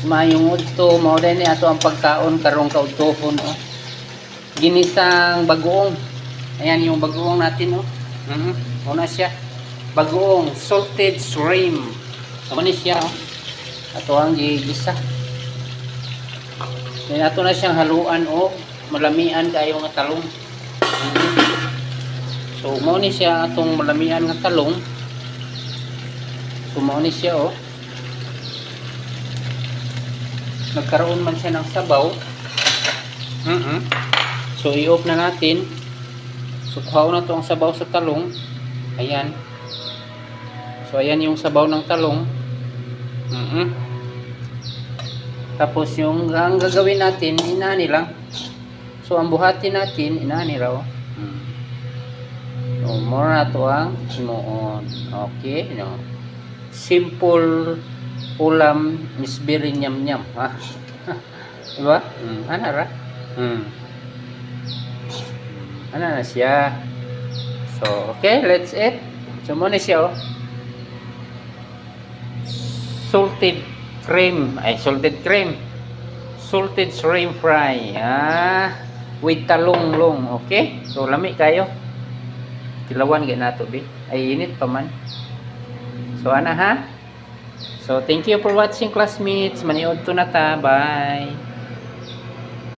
mayong udto mao ni ato ang pagkaon karong kaudtohon oh. Ginisang bagoong. Ayan yung bagoong natin oh. Una siya. Bagoong salted shrimp. Ano ni siya oh. Ato ang gigisa. Then ato na siyang haluan oh. Malamian kayo nga talong. So mao ni siya atong malamian nga talong. So mao ni siya oh. Nagkaroon man siya ng sabaw. So i-off na natin. So kuhaw na to ang sabaw sa talong. Ayan. So ayan yung sabaw ng talong. Tapos yung ang gagawin natin, inani lang. So ang buhatin natin, inani raw. So more na to ang himuon. Okay, no. Simple ulam misbiri nyam-nyam, ha. Diba? Ana ra? Ana na siya. So, okay, let's eat. So, muna siya, oh. Salted cream. Salted shrimp fry. With talong-long. Okay? So, lami kayo. Tilawan gaya nato, be. Ay, init pa man. So, ana, ha? So, thank you for watching, classmates. Maniod to na ta. Bye.